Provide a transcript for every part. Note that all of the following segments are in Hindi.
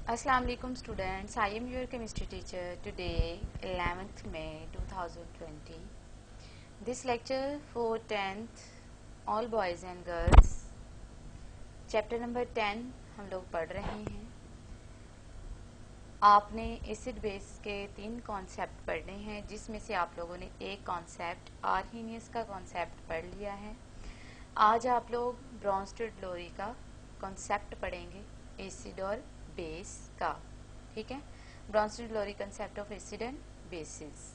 Assalamu alaikum students, I am your chemistry teacher today 11th May 2020. This lecture for 10th all boys and girls chapter number 10 हम लोग पढ़ रहे हैं। आपने एसिड बेस के 3 कॉन्सेप्ट पढ़ने हैं जिसमें से आप लोगों ने एक कॉन्सेप्ट आर्हीनियस का कॉन्सेप्ट पढ़ लिया है। आज आप लोग ब्रॉन्स्टेड-लोरी का कॉन्सेप्ट पढ़ेंगे एसिड और बेस का। ठीक है, Bronsted Lowry concept of acid and bases.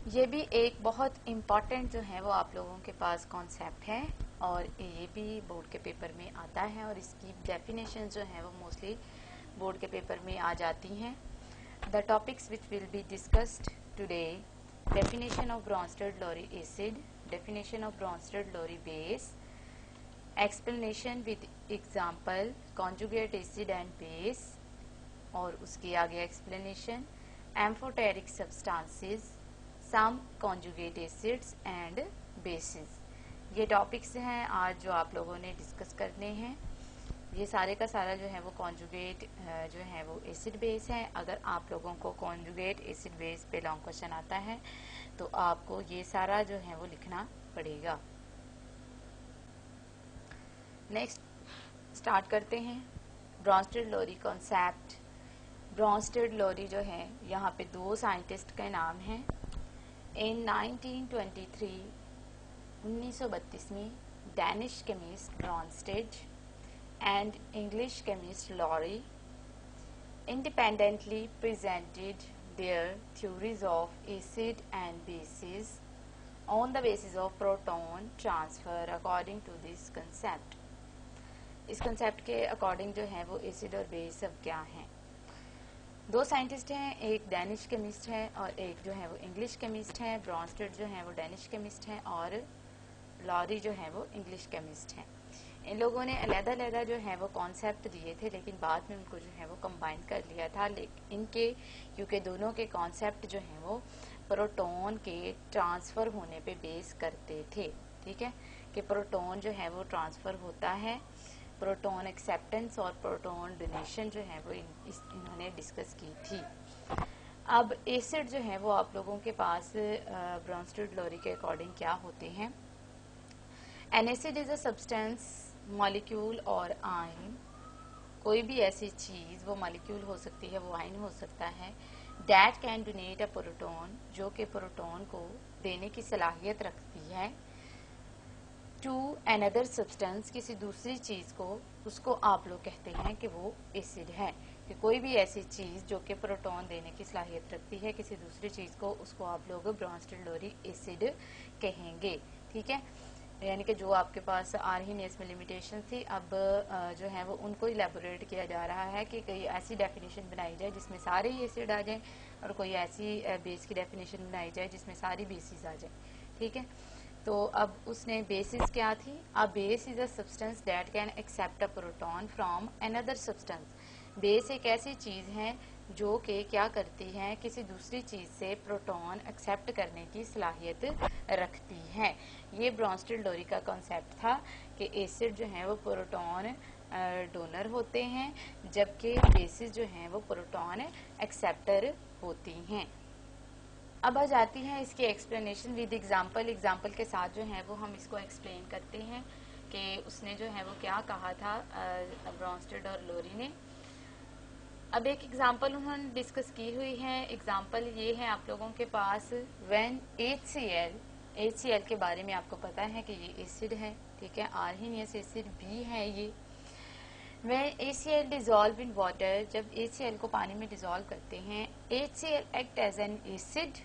ये भी एक बहुत इम्पॉर्टेंट जो है वो आप लोगों के पास कॉन्सेप्ट है और ये भी बोर्ड के पेपर में आता है और इसकी डेफिनेशन जो है वो मोस्टली बोर्ड के पेपर में आ जाती हैं। The topics which will be discussed today: definition of Bronsted Lowry acid, definition of Bronsted Lowry base, explanation with example conjugate acid and base, और उसके आगे explanation amphoteric substances, some conjugate acids and bases. ये टॉपिक्स हैं आज जो आप लोगों ने डिस्कस करने हैं। ये सारे का सारा जो है वो कॉन्जुगेट जो है वो एसिड बेस है। अगर आप लोगों को कॉन्जुगेट एसिड बेस पे लॉन्ग क्वेश्चन आता है तो आपको ये सारा जो है वो लिखना पड़ेगा। नेक्स्ट स्टार्ट करते हैं ब्रॉन्स्टेड-लोरी कॉन्सेप्ट। ब्रॉन्स्टेड-लोरी जो है यहाँ पे 2 साइंटिस्ट के नाम हैं। इन 1932 में Danish chemist Brønsted and English chemist Lorry independently presented their theories of acid and bases on the basis of proton transfer according to this concept. इस concept के according जो है वो एसिड और बेस सब क्या हैं। 2 साइंटिस्ट हैं, एक डैनिश केमिस्ट है और एक जो है वो इंग्लिश केमिस्ट है। ब्रॉन्स्टेड जो है वो डैनिश केमिस्ट है और लॉरी जो है वो इंग्लिश केमिस्ट है। इन लोगों ने अलग-अलग जो है वो कॉन्सेप्ट दिए थे लेकिन बाद में उनको जो है वो कंबाइन कर लिया था। लेकिन इनके क्योंकि दोनों के कॉन्सेप्ट जो हैं वो प्रोटॉन के ट्रांसफ़र होने पे बेस करते थे। ठीक है, कि प्रोटॉन जो है वो ट्रांसफ़र होता है, प्रोटॉन एक्सेप्टेंस और प्रोटॉन डोनेशन जो है वो इन्होंने डिस्कस की थी। अब एसिड जो है वो आप लोगों के पास ब्रॉन्स्टेड-लोरी के अकॉर्डिंग क्या होते हैं। N acid is a substance, molecule और आयन, कोई भी ऐसी चीज वो मॉलिक्यूल हो सकती है, वो आयन हो सकता है, that can donate a proton, जो कि प्रोटॉन को देने की सलाहियत रखती है, टू अनदर सब्सटेंस, किसी दूसरी चीज को, उसको आप लोग कहते हैं कि वो एसिड है। कि कोई भी ऐसी चीज जो कि प्रोटॉन देने की सलाहियत रखती है किसी दूसरी चीज को, उसको आप लोग ब्रॉन्स्टेड-लोरी एसिड कहेंगे। ठीक है, यानी कि जो आपके पास आर्हीनियस में लिमिटेशन थी, अब जो है वो उनको इलेबोरेट किया जा रहा है कि कोई ऐसी डेफिनेशन बनाई जाए जिसमें सारे ही एसिड आ जाएं और कोई ऐसी बेस की डेफिनेशन बनाई जाए जिसमें सारी बेसिस आ जाएं। ठीक है, तो अब उसने बेसिस क्या थी। A base is a substance that can accept a proton from another substance. Base एक ऐसी चीज है जो कि क्या करती है, किसी दूसरी चीज से प्रोटॉन एक्सेप्ट करने की सलाहियत रखती है। ये ब्रॉन्स्टेड-लोरी का कॉन्सेप्ट था कि एसिड जो है वो प्रोटॉन डोनर होते हैं जबकि बेसिस जो हैं वो प्रोटॉन एक्सेप्टर होती हैं। अब आ जाती है इसकी एक्सप्लेनेशन विद एग्जाम्पल। एग्जाम्पल के साथ जो है वो हम इसको एक्सप्लेन करते हैं कि उसने जो है वो क्या कहा था ब्रॉन्स्टेड और लोरी ने। अब एक एग्जाम्पल उन्होंने डिस्कस की हुई है। एग्जाम्पल ये है आप लोगों के पास, व्हेन HCl के बारे में आपको पता है कि ये एसिड है। ठीक है, आर्हीनियस एसिड भी है ये। When HCl dissolve in water, जब HCl को पानी में डिजोल्व करते हैं, HCl act as an acid,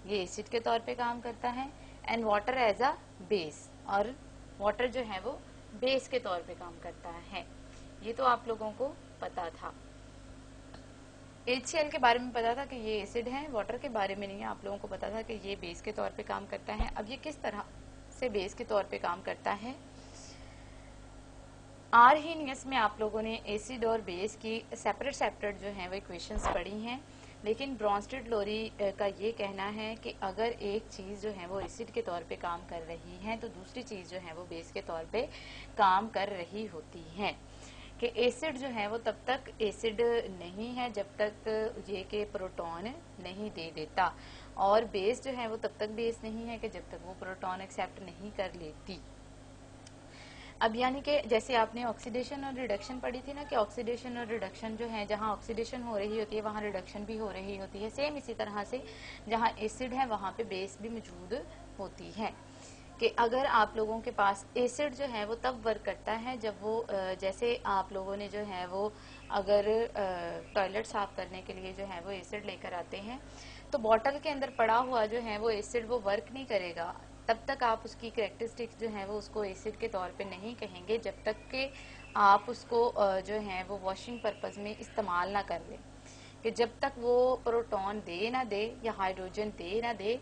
ये एसिड के तौर पे काम करता है, and water as a base, और वाटर जो है वो बेस के तौर पे काम करता है। ये तो आप लोगों को पता था। HCl के बारे में पता था कि ये एसिड है, वाटर के बारे में नहीं, आप लोगों को पता था कि ये बेस के तौर पे काम करता है। अब ये किस तरह से बेस के तौर पे काम करता है। आर्हीनियस में आप लोगों ने एसिड और बेस की सेपरेट जो है वो इक्वेशंस पढ़ी हैं, लेकिन ब्रॉन्स्टेड-लोरी का ये कहना है कि अगर एक चीज जो है वो एसिड के तौर पे काम कर रही है तो दूसरी चीज जो है वो बेस के तौर पे काम कर रही होती है। कि एसिड जो है वो तब तक एसिड नहीं है जब तक ये के प्रोटॉन नहीं दे देता, और बेस जो है वो तब तक बेस नहीं है कि जब तक वो प्रोटॉन एक्सेप्ट नहीं कर लेती। अब यानी कि जैसे आपने ऑक्सीडेशन और रिडक्शन पढ़ी थी ना कि ऑक्सीडेशन और रिडक्शन जो है, जहाँ ऑक्सीडेशन हो रही होती है वहाँ रिडक्शन भी हो रही होती है। सेम इसी तरह से जहाँ एसिड है वहाँ पे बेस भी मौजूद होती है। कि अगर आप लोगों के पास एसिड जो है वो तब वर्क करता है जब वो जैसे आप लोगों ने जो है वो अगर टॉयलेट साफ करने के लिए जो है वो एसिड लेकर आते हैं, तो बॉटल के अंदर पड़ा हुआ जो है वो एसिड वो वर्क नहीं करेगा। तब तक आप उसकी कैरेक्टरिस्टिक्स जो है वो उसको एसिड के तौर पे नहीं कहेंगे जब तक कि आप उसको जो है वो वॉशिंग पर्पस में इस्तेमाल ना कर लें। कि जब तक वो प्रोटॉन दे ना दे या हाइड्रोजन दे ना दे,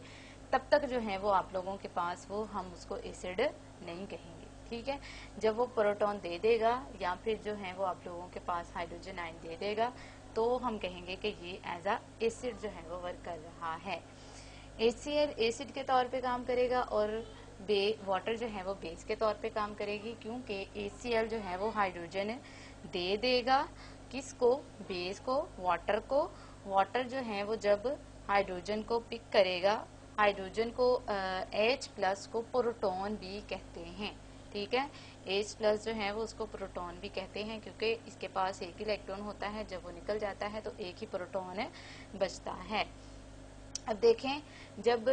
तब तक जो है वो आप लोगों के पास वो हम उसको एसिड नहीं कहेंगे। ठीक है, जब वो प्रोटॉन दे देगा या फिर जो है वो आप लोगों के पास हाइड्रोजन आयन दे देगा, तो हम कहेंगे कि ये एज अ एसिड जो है वो वर्क कर रहा है। HCl एसिड के तौर पे काम करेगा और वाटर जो है वो बेस के तौर पे काम करेगी, क्योंकि HCl जो है वो हाइड्रोजन दे देगा किसको, बेस को, वाटर को। वाटर जो है वो जब हाइड्रोजन को पिक करेगा, हाइड्रोजन को H प्लस को प्रोटॉन भी कहते हैं। ठीक है, H प्लस जो है वो उसको प्रोटॉन भी कहते हैं, क्योंकि इसके पास एक इलेक्ट्रॉन होता है, जब वो निकल जाता है तो एक ही प्रोटॉन बचता है। अब देखें, जब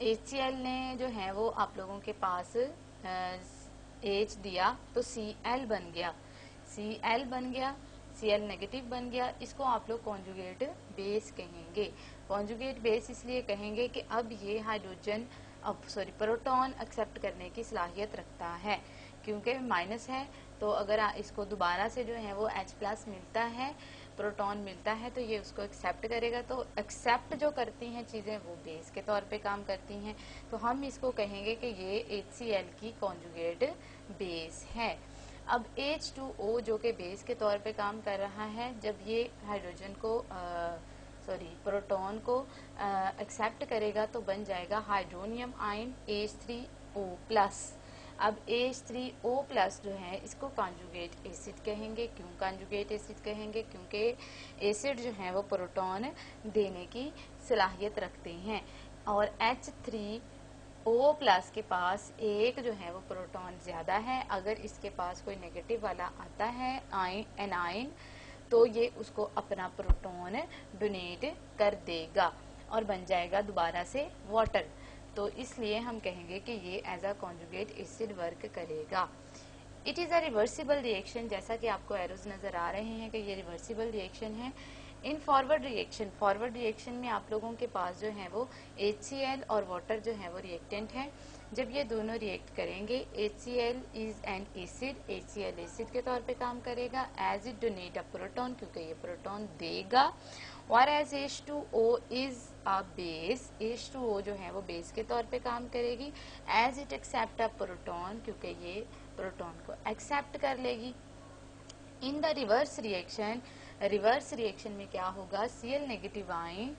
HCl ने जो है वो आप लोगों के पास H दिया तो Cl बन गया, Cl बन गया, Cl नेगेटिव बन गया। इसको आप लोग कॉन्जुगेट बेस कहेंगे। कॉन्जुगेट बेस इसलिए कहेंगे कि अब ये हाइड्रोजन प्रोटॉन एक्सेप्ट करने की सलाहियत रखता है, क्योंकि माइनस है तो अगर इसको दोबारा से जो है वो H प्लस मिलता है, प्रोटॉन मिलता है, तो ये उसको एक्सेप्ट करेगा। तो एक्सेप्ट जो करती हैं चीजें वो बेस के तौर पे काम करती हैं, तो हम इसको कहेंगे कि ये HCl की कॉन्जुगेट बेस है। अब H2O जो कि बेस के तौर पे काम कर रहा है, जब ये हाइड्रोजन को प्रोटॉन को एक्सेप्ट करेगा तो बन जाएगा हाइड्रोनियम आयन H3O प्लस। अब H3O प्लस जो है इसको कॉन्जुगेट एसिड कहेंगे। क्यों कॉन्जुगेट एसिड कहेंगे? क्योंकि एसिड जो है वो प्रोटॉन देने की सलाहियत रखते हैं, और H3O प्लस के पास एक जो है वो प्रोटॉन ज्यादा है। अगर इसके पास कोई नेगेटिव वाला आता है एनाइन, तो ये उसको अपना प्रोटॉन डोनेट कर देगा और बन जाएगा दोबारा से वाटर। तो इसलिए हम कहेंगे कि ये as a conjugate acid work करेगा। It is a reversible reaction, जैसा कि आपको एरोज नजर आ रहे हैं कि ये रिवर्सिबल रिएक्शन है। इन फॉरवर्ड रिएक्शन में आप लोगों के पास जो है वो HCl और वाटर जो है वो रिएक्टेंट है। जब ये दोनों रिएक्ट करेंगे, HCl is an acid, HCl acid के तौर पे काम करेगा as it donate a proton, क्योंकि ये प्रोटॉन देगा। और as H2O is a base, H2O जो है वो बेस के तौर पे काम करेगी as it accept a proton, क्योंकि ये प्रोटॉन को एक्सेप्ट कर लेगी। इन द रिवर्स रिएक्शन में क्या होगा, Cl negative ion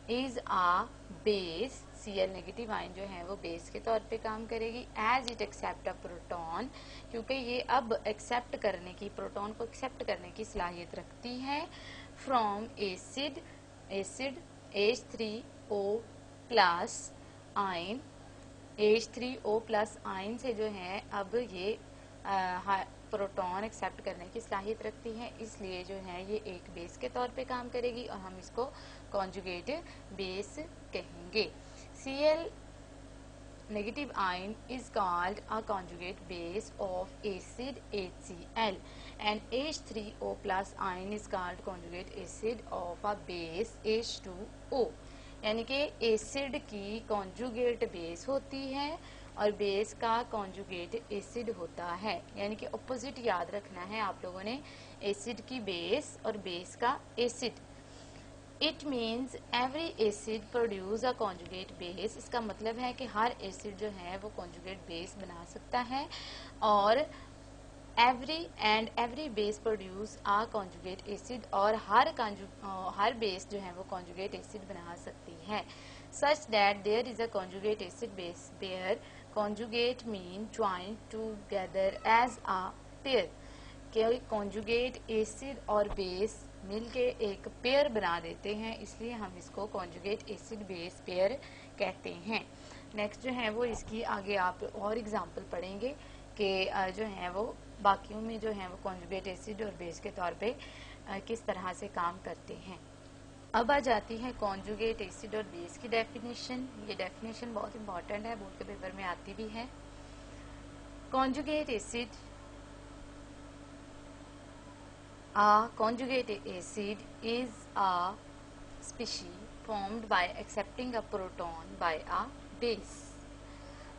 is a base, Cl negative ion जो है वो बेस के तौर पे काम करेगी as it accept a proton, क्योंकि ये अब एक्सेप्ट करने की, प्रोटॉन को एक्सेप्ट करने की सलाहियत रखती है from acid H3O plus ion. H3O plus ion से जो है अब ये प्रोटॉन एक्सेप्ट करने की सलाहियत रखती है, इसलिए जो है ये एक बेस के तौर पे काम करेगी और हम इसको कॉन्जुगेट बेस कहेंगे। Cl negative ion is called a conjugate base of acid HCl and H3O plus ion is called conjugate acid of a base H2O। यानी कि एसिड की कॉन्जुगेट बेस होती है और बेस का कॉन्जुगेट एसिड होता है। यानी कि ऑपोजिट याद रखना है आप लोगों ने, एसिड की बेस और बेस का acid. It means every acid produce a conjugate base, इसका मतलब है कि हर एसिड जो है वो कॉन्जुगेट बेस बना सकता है, और every base produce a conjugate acid, और हर बेस जो है वो कॉन्जुगेट एसिड बना सकती है। Such that there is a conjugate acid base pair, conjugate mean join together as a pair. कि कॉन्जुगेट एसिड और बेस मिलके एक पेयर बना देते हैं, इसलिए हम इसको कॉन्जुगेट एसिड बेस पेयर कहते हैं। नेक्स्ट जो है वो इसकी आगे आप और एग्जांपल पढ़ेंगे कि जो है वो बाकियों में जो है वो कॉन्जुगेट एसिड और बेस के तौर पे किस तरह से काम करते हैं। अब आ जाती है कॉन्जुगेट एसिड और बेस की डेफिनेशन। ये डेफिनेशन बहुत इंपॉर्टेंट है, बोर्ड के पेपर में आती भी है। Conjugate acid A conjugate acid is a species formed by accepting a proton by a base.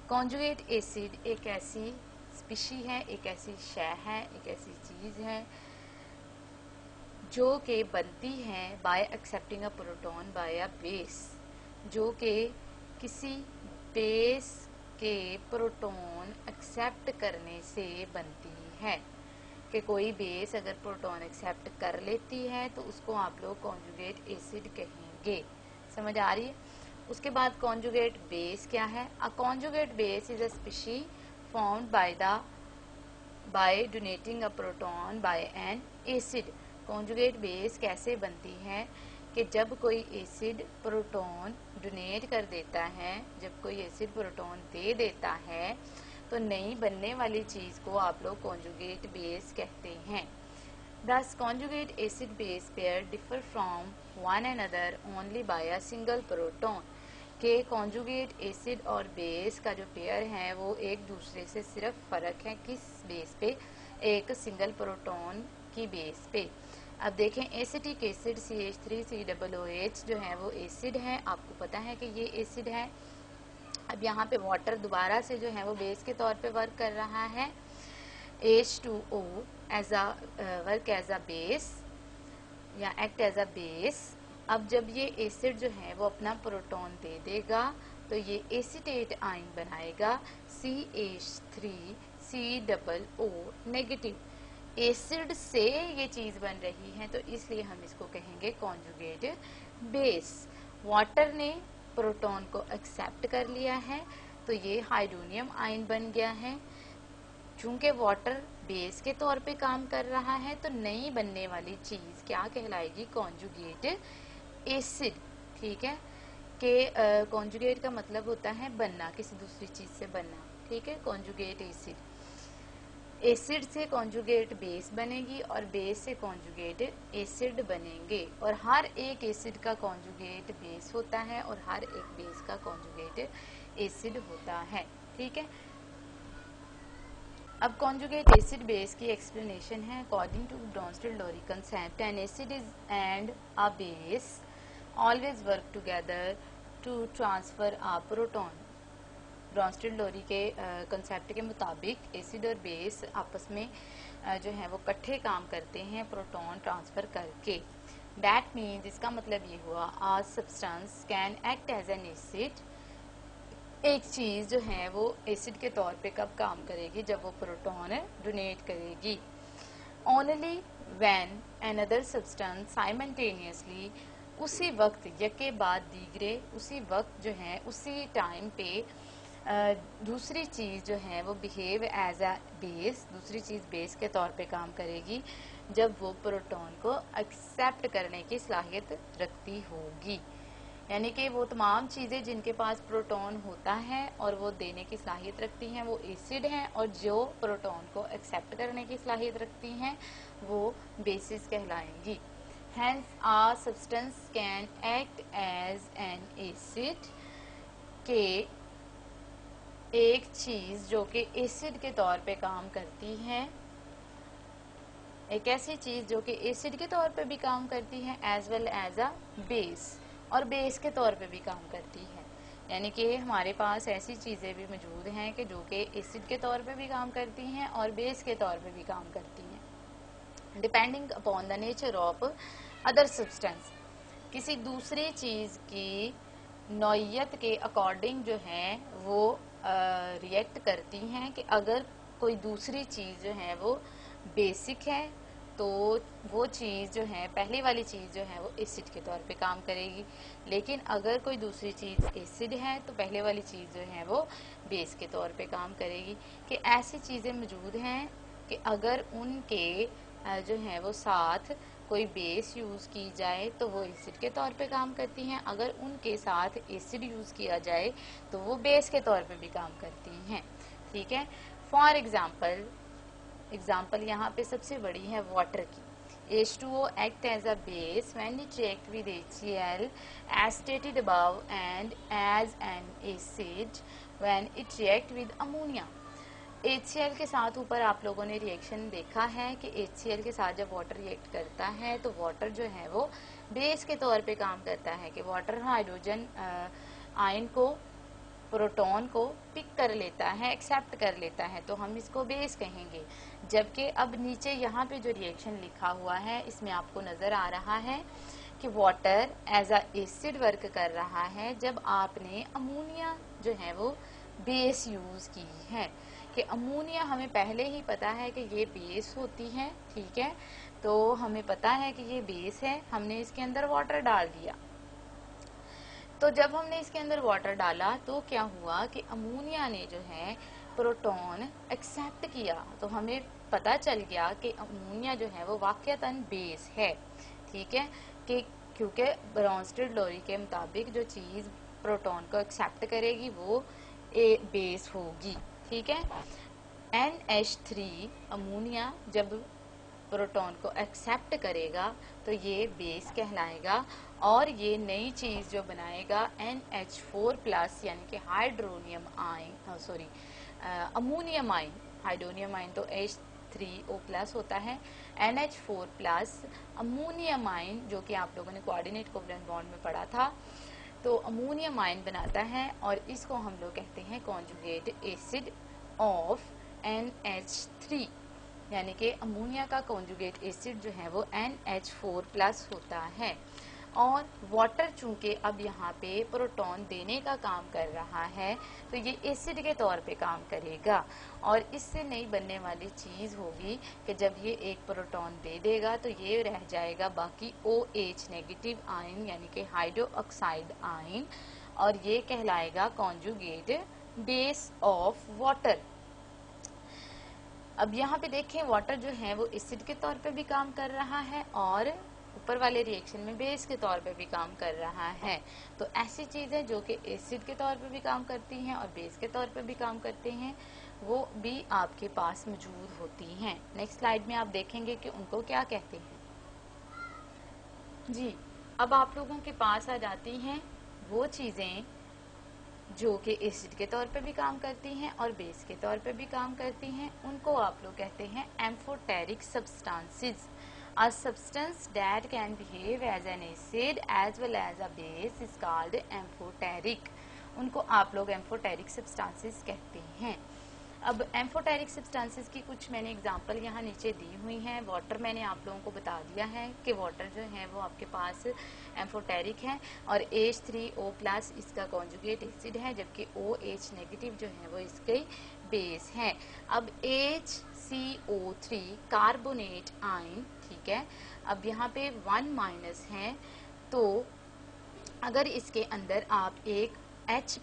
Conjugate acid एक ऐसी species है, एक ऐसी शय है, एक ऐसी चीज है जो कि बनती है by accepting a proton by a base, जो कि किसी बेस के प्रोटॉन एक्सेप्ट करने से बनती है। कि कोई बेस अगर प्रोटॉन एक्सेप्ट कर लेती है तो उसको आप लोग कॉन्जुगेट एसिड कहेंगे। समझ आ रही है? उसके बाद कॉन्जुगेट बेस क्या है? A conjugate base is a species formed by donating a proton by an acid. Conjugate base कैसे बनती है? कि जब कोई एसिड प्रोटॉन डोनेट कर देता है, जब कोई एसिड प्रोटॉन दे देता है तो नई बनने वाली चीज को आप लोग कॉन्जुगेट बेस कहते हैं। Thus, conjugate acid base pair differ from one another only by a single proton. के कॉन्जुगेट एसिड और बेस का जो पेयर है वो एक दूसरे से सिर्फ फर्क है किस बेस पे? एक सिंगल प्रोटॉन की बेस पे। अब देखें एसिटिक एसिड CH3COOH जो है वो एसिड है, आपको पता है कि ये एसिड है। अब यहाँ पे वाटर दोबारा से जो है वो बेस के तौर पे वर्क कर रहा है। H2O as a work as a base या एक्ट एज अ बेस। अब जब ये एसिड जो है वो अपना प्रोटॉन दे देगा तो ये एसीटेट आयन बनाएगा CH3COO नेगेटिव। एसिड से ये चीज बन रही है तो इसलिए हम इसको कहेंगे कॉन्जुगेट बेस। वाटर ने प्रोटॉन को एक्सेप्ट कर लिया है तो ये हाइड्रोनियम आयन बन गया है। चूंकि वाटर बेस के तौर पे काम कर रहा है तो नई बनने वाली चीज क्या कहलाएगी? Conjugate acid. ठीक है कि कॉन्जुगेट का मतलब होता है बनना, किसी दूसरी चीज से बनना। ठीक है, कॉन्जुगेट एसिड। एसिड से कॉन्जुगेट बेस बनेगी और बेस से कॉन्जुगेट एसिड बनेंगे और हर एक एसिड का कॉन्जुगेट बेस होता है और हर एक बेस का कॉन्जुगेट एसिड होता है। ठीक है, अब कॉन्जुगेट एसिड बेस की एक्सप्लेनेशन है। According to Bronsted Lowry concept an acid is and a base always work together to transfer a proton. Bronsted Lowry के कंसेप्ट के मुताबिक एसिड और बेस आपस में जो है वो इकट्ठे काम करते हैं प्रोटॉन ट्रांसफर करके। दैट मीन्स इसका मतलब ये हुआ a substance can act as an acid. एक चीज जो है वो एसिड के तौर पे कब काम करेगी? जब वो प्रोटॉन डोनेट करेगी। Only when another substance simultaneously, उसी वक्त यके बाद दीगरे, उसी वक्त जो है उसी टाइम पे दूसरी चीज जो है वो बिहेव एज अ बेस, दूसरी चीज बेस के तौर पे काम करेगी जब वो प्रोटॉन को एक्सेप्ट करने की सलाहियत रखती होगी। यानी कि वो तमाम चीजें जिनके पास प्रोटॉन होता है और वो देने की सलाहियत रखती हैं वो एसिड हैं, और जो प्रोटॉन को एक्सेप्ट करने की सलाहियत रखती हैं वो बेसिस कहलाएंगी। Hence a substance can act as an acid, के एक चीज जो कि एसिड के तौर पे काम करती है, एक ऐसी चीज जो कि एसिड के तौर पे भी काम करती है as well as a base, और बेस के तौर पे भी काम करती है। यानी कि हमारे पास ऐसी चीजें भी मौजूद हैं कि जो कि एसिड के तौर पे भी काम करती हैं और बेस के तौर पे भी काम करती हैं। Depending upon the nature of other substance, किसी दूसरी चीज की नौइयत के अकॉर्डिंग जो है वो रिएक्ट करती हैं। कि अगर कोई दूसरी चीज जो है वो बेसिक है तो वो चीज जो है, पहले वाली चीज जो है वो एसिड के तौर पे काम करेगी, लेकिन अगर कोई दूसरी चीज एसिड है तो पहले वाली चीज जो है वो बेस के तौर पे काम करेगी। कि ऐसी चीजें मौजूद हैं कि अगर उनके जो है वो साथ कोई बेस यूज़ की जाए तो वो एसिड के तौर पे काम करती हैं, अगर उनके साथ एसिड यूज़ किया जाए तो वो बेस के तौर पे भी काम करती हैं। ठीक है। फॉर एग्जाम्पल यहाँ पे सबसे बड़ी है वाटर की। H2O act as a base when it react with HCl as stated above and as an acid when it react with ammonia। HCl के साथ ऊपर आप लोगों ने रिएक्शन देखा है कि HCl के साथ जब वाटर रिएक्ट करता है तो वाटर जो है वो बेस के तौर पे काम करता है कि वाटर हाइड्रोजन आयन को, प्रोटॉन को पिक कर लेता है, एक्सेप्ट कर लेता है, तो हम इसको बेस कहेंगे। जबकि अब नीचे यहाँ पे जो रिएक्शन लिखा हुआ है इसमें आपको नजर आ रहा है कि water as a acid work कर रहा है जब आपने अमोनिया जो है वो बेस यूज की है। कि अमोनिया हमें पहले ही पता है कि ये बेस होती है। ठीक है, तो हमें पता है कि ये बेस है, हमने इसके अंदर वाटर डाल दिया। तो जब हमने इसके अंदर वाटर डाला तो क्या हुआ कि अमोनिया ने जो है प्रोटॉन एक्सेप्ट किया, तो हमें पता चल गया कि अमोनिया जो है वो वाकयातन बेस है। ठीक है, कि क्योंकि ब्रॉन्स्टेड-लोरी के मुताबिक जो चीज प्रोटॉन को एक्सेप्ट करेगी वो बेस होगी। ठीक है, NH3 अमोनिया जब प्रोटॉन को एक्सेप्ट करेगा तो ये बेस कहलाएगा और ये नई चीज जो बनाएगा NH4+ यानी कि hydronium ion, ammonium ion. Hydronium ion तो H3O+ होता है, NH4+ अमोनियम आयन जो कि आप लोगों ने कोऑर्डिनेट कोवलेंट बॉन्ड में पढ़ा था, तो अमोनियम आयन बनाता है और इसको हम लोग कहते हैं कॉन्जुगेट एसिड ऑफ NH3, यानी कि अमोनिया का कॉन्जुगेट एसिड जो है वो NH4+ होता है। और वाटर चूंकि अब यहाँ पे प्रोटॉन देने का काम कर रहा है तो ये एसिड के तौर पे काम करेगा और इससे नई बनने वाली चीज होगी कि जब ये एक प्रोटॉन दे देगा तो ये रह जाएगा बाकी OH नेगेटिव आयन यानी कि हाइड्रो ऑक्साइड आयन और ये कहलाएगा कॉन्जुगेट बेस ऑफ वाटर। अब यहाँ पे देखें वाटर जो है वो एसिड के तौर पे भी काम कर रहा है और ऊपर वाले रिएक्शन में बेस के तौर पे भी काम कर रहा है। तो ऐसी चीजें जो कि एसिड के तौर पे भी काम करती हैं और बेस के तौर पे भी काम करते हैं वो भी आपके पास मौजूद होती हैं। नेक्स्ट स्लाइड में आप देखेंगे कि उनको क्या कहते हैं। जी, अब आप लोगों के पास आ जाती हैं वो चीजें जो कि एसिड के तौर पे भी काम करती हैं और बेस के तौर पे भी काम करती हैं, उनको आप लोग कहते हैं amphoteric substances. A substance that can behave as an acid as well as a base is called amphoteric। उनको आप लोग एम्फोटेरिक सब्सटेंसेस कहते हैं। अब एम्फोटेरिक सब्सटेंसेस की कुछ मैंने एग्जांपल यहाँ नीचे दी हुई हैं। वाटर मैंने आप लोगों को बता दिया है कि वाटर जो है वो आपके पास एम्फोटेरिक है और H3O+ इसका कॉन्जुगेट एसिड है जबकि OH नेगेटिव जो है वो इसके बेस है। अब HCO3 कार्बोनेट आयन, ठीक है, अब यहाँ पे 1- है तो अगर इसके अंदर आप एक H+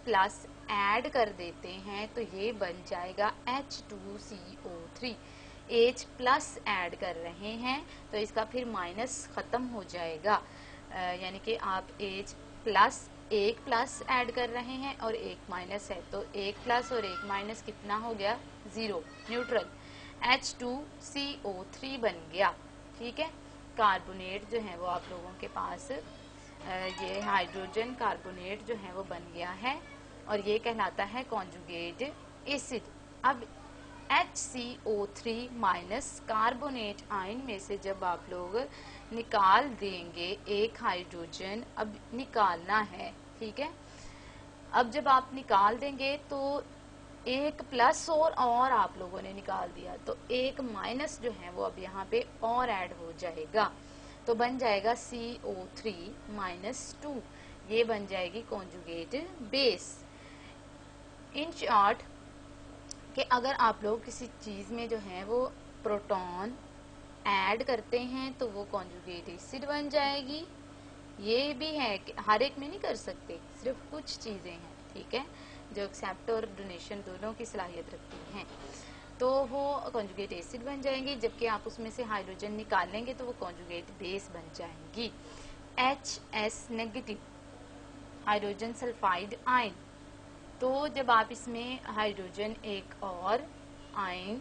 ऐड कर देते हैं तो ये बन जाएगा H2CO3। H+ ऐड कर रहे हैं तो इसका फिर माइनस खत्म हो जाएगा, यानी कि आप एक प्लस ऐड कर रहे हैं और एक माइनस है तो एक प्लस और एक माइनस कितना हो गया, 0, न्यूट्रल। H2CO3 बन गया। ठीक है, कार्बोनेट जो है वो आप लोगों के पास ये हाइड्रोजन कार्बोनेट जो है वो बन गया है और ये कहलाता है कॉन्जुगेट एसिड। अब HCO3- कार्बोनेट आयन में से जब आप लोग निकाल देंगे एक हाइड्रोजन, अब निकालना है, ठीक है, अब जब आप निकाल देंगे तो एक प्लस और आप लोगों ने निकाल दिया तो एक माइनस जो है वो अब यहाँ पे और ऐड हो जाएगा तो बन जाएगा CO3-2, ये बन जाएगी कॉन्जुगेट बेस। इन शॉर्ट कि अगर आप लोग किसी चीज में जो है वो प्रोटॉन ऐड करते हैं तो वो कॉन्जुगेट एसिड बन जाएगी। ये भी है कि हर एक में नहीं कर सकते, सिर्फ कुछ चीजें हैं, ठीक है, जो एक्सेप्ट और डोनेशन दोनों की सलाहियत रखती हैं। तो वो कॉन्जुगेट एसिड बन जाएंगी, जबकि आप उसमें से हाइड्रोजन निकाल लेंगे तो वो कॉन्जुगेट बेस बन जाएंगी। HS negative hydrogen sulphide ion, तो जब आप इसमें हाइड्रोजन एक और आयन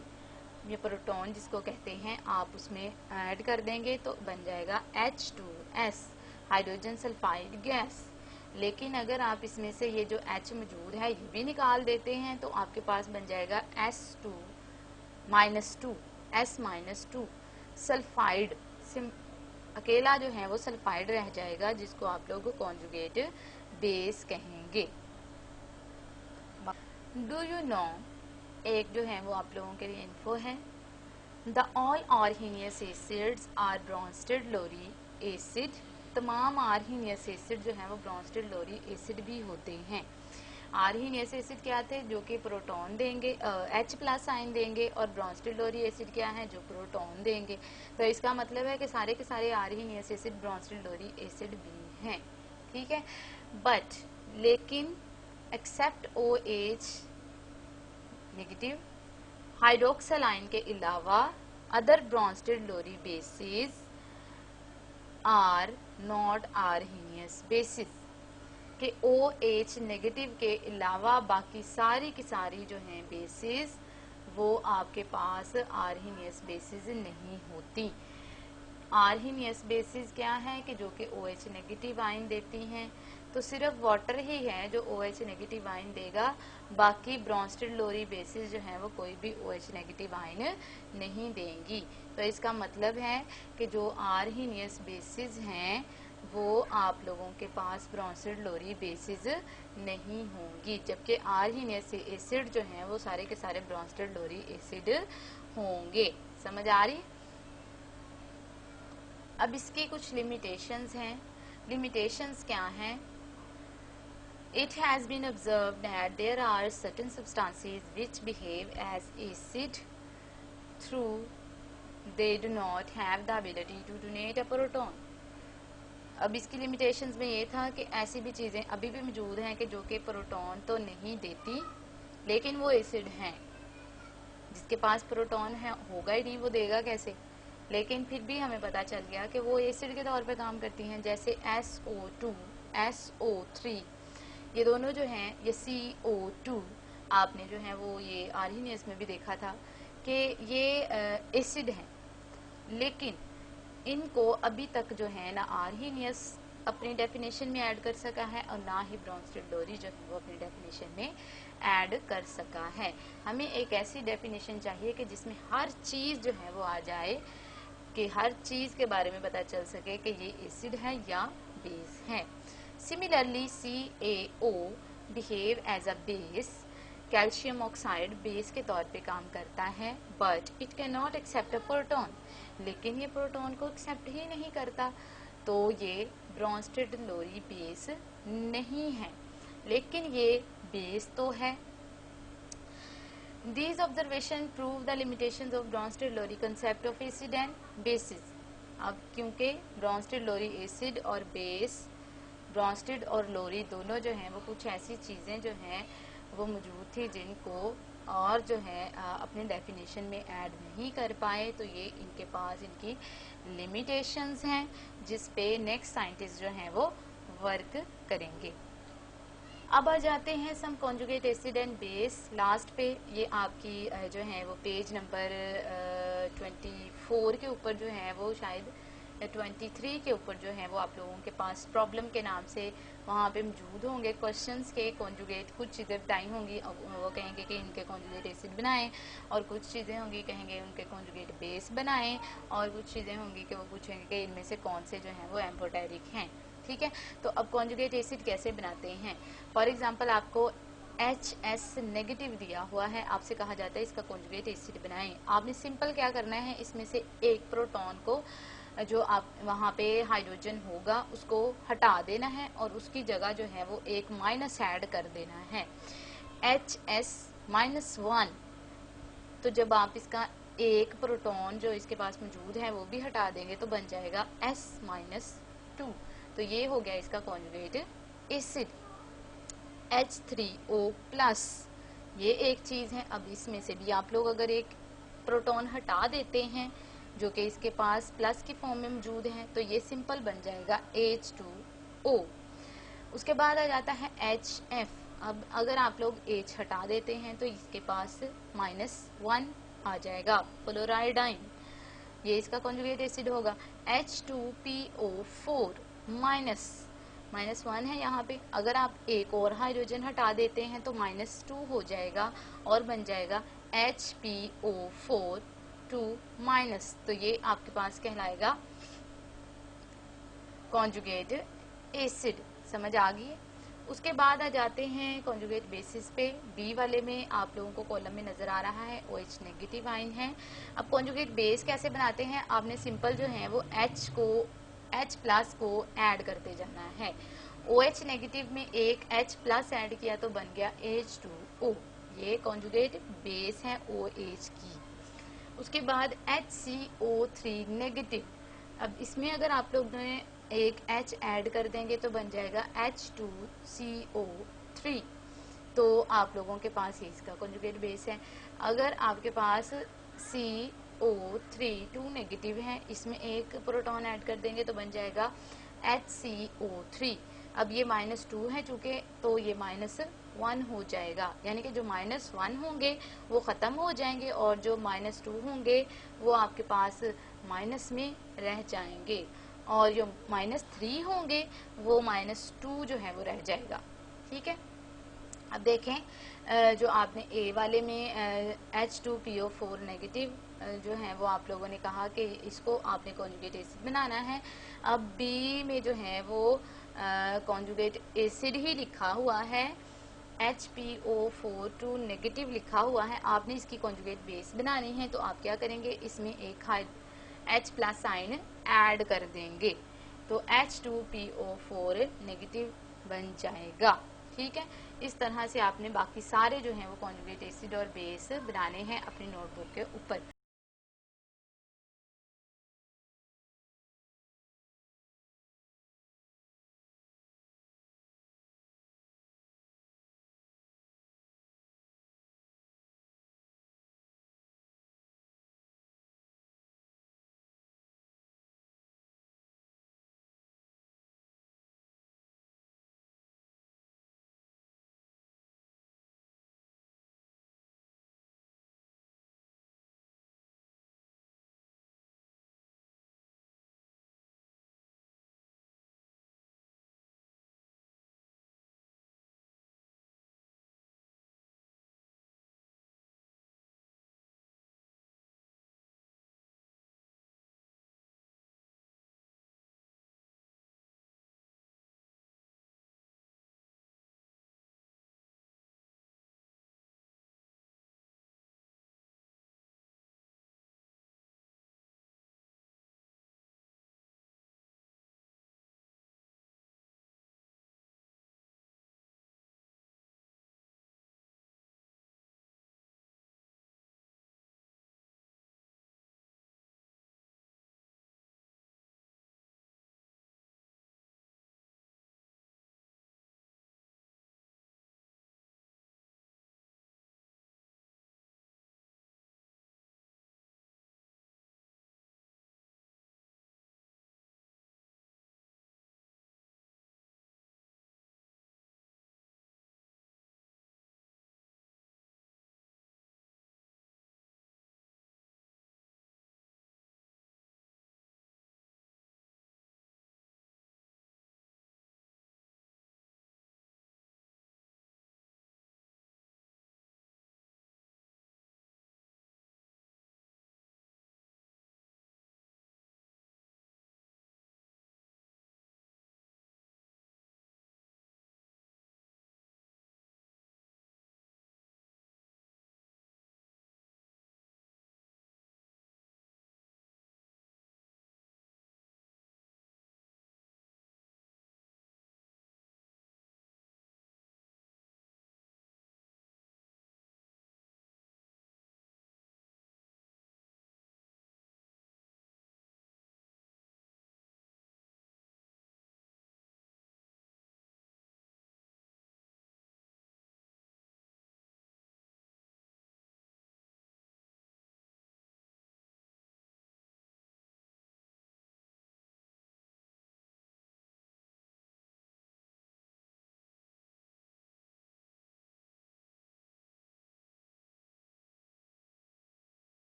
या प्रोटॉन जिसको कहते हैं आप उसमें ऐड कर देंगे तो बन जाएगा H2S हाइड्रोजन सल्फाइड गैस। लेकिन अगर आप इसमें से ये जो H मौजूद है ये भी निकाल देते हैं तो आपके पास बन जाएगा S-2 सल्फाइड, अकेला जो है वो सल्फाइड रह जाएगा, जिसको आप लोग कॉन्जुगेट बेस कहेंगे। डू यू नो, एक जो है वो आप लोगों के लिए इन्फो है, the all Arrhenius acids are Bronsted Lowry acid, तमाम आर्हीनियस एसिड जो है वो ब्रोंस्टेड लोरी एसिड भी होते हैं। आर्हीनियस एसिड क्या थे, जो कि प्रोटॉन देंगे, H+ आयन देंगे, और ब्रोंस्टेड लोरी एसिड क्या है, जो प्रोटॉन देंगे। तो इसका मतलब है कि सारे के सारे Arrhenius acid Bronsted Lowry acid भी हैं, ठीक है। बट लेकिन except OH negative hydroxyl ion के अलावा other Bronsted Lowry bases are not Arrhenius bases, के OH नेगेटिव के अलावा बाकी सारी की सारी जो हैं बेसिस वो आपके पास आर्हीनियस बेसिस नहीं होती। आर्हीनियस बेसिस क्या है कि जो कि OH नेगेटिव आयन देती हैं, तो सिर्फ वाटर ही है जो OH नेगेटिव आयन देगा, बाकी ब्रोंस्टेड लोरी बेसिस जो है वो कोई भी OH नेगेटिव आयन नहीं देंगी। तो इसका मतलब है कि जो आर्हीनियस बेसिस हैं वो आप लोगों के पास ब्रोंस्टेड लोरी बेसिस नहीं होंगी, जबकि आर्हीनियस एसिड जो हैं वो सारे के सारे ब्रोंस्टेड लोरी एसिड होंगे। समझ आ रही? अब इसकी कुछ लिमिटेशंस हैं। लिमिटेशंस क्या हैं? It has been observed that there are certain substances which behave as acid through they do not have the ability to donate a proton. अब इसकी लिमिटेशंस में ये था कि ऐसी भी चीज़ें अभी भी मौजूद हैं कि जो कि प्रोटॉन तो नहीं देती लेकिन वो एसिड हैं। जिसके पास प्रोटॉन है होगा ही नहीं, वो देगा कैसे? लेकिन फिर भी हमें पता चल गया कि वो एसिड के तौर पे काम करती हैं, जैसे SO2, SO3, ये दोनों जो हैं, ये CO2 आपने जो है वो ये आर्हीनियस में भी देखा था कि ये एसिड हैं, लेकिन इनको अभी तक जो है ना आर्हीनियस अपनी डेफिनेशन में ऐड कर सका है और ना ही ब्रोंस्टेड लोरी जो है वो अपनी डेफिनेशन में ऐड कर सका है। हमें एक ऐसी डेफिनेशन चाहिए कि जिसमें हर चीज़ जो है वो आ जाए, कि हर चीज़ के बारे में पता चल सके कि ये एसिड है या बेस है। Similarly CaO behave as a base, calcium oxide base के तौर पे काम करता है, but it can not accept a proton, लेकिन ये प्रोटॉन को एक्सेप्ट ही नहीं करता, तो ये ब्रोंस्टेड लोरी बेस नहीं है, लेकिन ये बेस तो है। These observations prove the limitations of Bronsted Lowry concept of acid and bases. अब क्योंकि ब्रोंस्टेड लोरी एसिड और बेस, ब्रोंस्टेड और लोरी दोनों जो हैं वो कुछ ऐसी चीज़ें जो हैं वो मौजूद थी जिनको और जो है अपने डेफिनेशन में ऐड नहीं कर पाए, तो ये इनके पास इनकी लिमिटेशंस हैं जिस पे नेक्स्ट साइंटिस्ट जो हैं वो वर्क करेंगे। अब आ जाते हैं some conjugate acid and base last पे। ये आपकी जो है वो पेज नंबर 24 के ऊपर जो है वो शायद 23 के ऊपर जो है वो आप लोगों के पास प्रॉब्लम के नाम से वहाँ पे मौजूद होंगे क्वेश्चंस के कॉन्जुगेट। कुछ चीज़ें बताई होंगी, वो कहेंगे कि इनके कॉन्जुगेट एसिड बनाएं, और कुछ चीज़ें होंगी कहेंगे उनके कॉन्जुगेट बेस बनाएं, और कुछ चीज़ें होंगी कि वो पूछेंगे कि इनमें से कौन से जो हैं वो एम्फोटेरिक हैं। ठीक है, तो अब कॉन्जुगेट एसिड कैसे बनाते हैं? फॉर एग्जांपल आपको HS नेगेटिव दिया हुआ है, आपसे कहा जाता है इसका कॉन्जुगेट एसिड बनाएं। आपने सिंपल क्या करना है, इसमें से एक प्रोटॉन को जो आप वहाँ पे हाइड्रोजन होगा उसको हटा देना है और उसकी जगह जो है वो एक माइनस ऐड कर देना है, HS-1। तो जब आप इसका एक प्रोटॉन जो इसके पास मौजूद है वो भी हटा देंगे तो बन जाएगा S-2। तो ये हो गया इसका कॉन्जुगेट एसिड। H3O+, ये एक चीज है। अब इसमें से भी आप लोग अगर एक प्रोटॉन हटा देते हैं जो कि इसके पास प्लस की फॉर्म में मौजूद है, तो ये सिंपल बन जाएगा H2O। उसके बाद आ जाता है HF। अब अगर आप लोग H हटा देते हैं तो इसके पास -1 आ जाएगा, फ्लोराइडाइन। ये इसका कॉन्जुगेट एसिड होगा। H2PO4 -1 है यहाँ पे। अगर आप एक और हाइड्रोजन हटा देते हैं तो -2 हो जाएगा और बन जाएगा HPO4 2-। तो ये आपके पास कहलाएगा कॉन्जुगेट एसिड। समझ आ गई है। उसके बाद आ जाते हैं कॉन्जुगेट बेसिस पे। बी वाले में आप लोगों को कॉलम में नजर आ रहा है OH नेगेटिव आयन है। अब कॉन्जुगेट बेस कैसे बनाते हैं, आपने सिंपल जो है वो H प्लस को ऐड करते जाना है। OH नेगेटिव में एक H प्लस ऐड किया तो बन गया H2O। ये कॉन्जुगेट बेस है OH की। उसके बाद HCO3 नेगेटिव। अब इसमें अगर आप लोग ने एक H ऐड कर देंगे तो बन जाएगा H2CO3। तो आप लोगों के पास ये इसका कॉन्जुगेट बेस है। अगर आपके पास CO3 2 नेगेटिव है, इसमें एक प्रोटॉन ऐड कर देंगे तो बन जाएगा HCO3। अब ये -2 है चूंकि, तो ये -1 हो जाएगा, यानी कि जो -1 होंगे वो खत्म हो जाएंगे और जो -2 होंगे वो आपके पास माइनस में रह जाएंगे, और जो -3 होंगे वो -2 जो है वो रह जाएगा। ठीक है। अब देखें जो आपने ए वाले में H2PO4 नेगेटिव जो है वो आप लोगों ने कहा कि इसको आपने कॉन्जुगेट एसिड बनाना है। अब बी में जो है वो कॉन्जुगेट एसिड ही लिखा हुआ है, HPO4 2 नेगेटिव लिखा हुआ है। आपने इसकी कॉन्जुगेट बेस बनानी है तो आप क्या करेंगे, इसमें एक H प्लस साइन ऐड कर देंगे तो H2PO4 नेगेटिव बन जाएगा। ठीक है। इस तरह से आपने बाकी सारे जो हैं वो कॉन्जुगेट एसिड और बेस बनाने हैं अपनी नोटबुक के ऊपर।